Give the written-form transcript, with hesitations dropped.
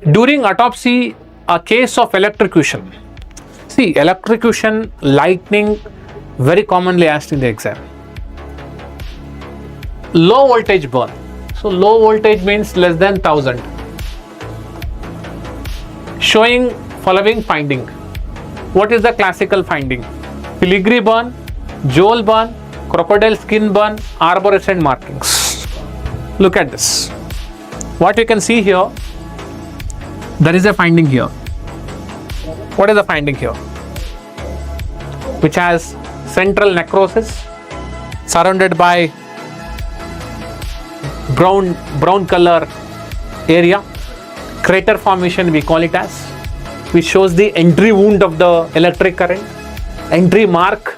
During autopsy, a case of electrocution. See, electrocution, lightning, very commonly asked in the exam. Low voltage burn. So low voltage means less than 1000. Showing following finding. What is the classical finding? Filigree burn, jewel burn, crocodile skin burn, arborescent markings. Look at this. What you can see here, there is a finding here. What is the finding here? Which has central necrosis surrounded by brown color area, crater formation we call it as, which shows the entry wound of the electric current, entry mark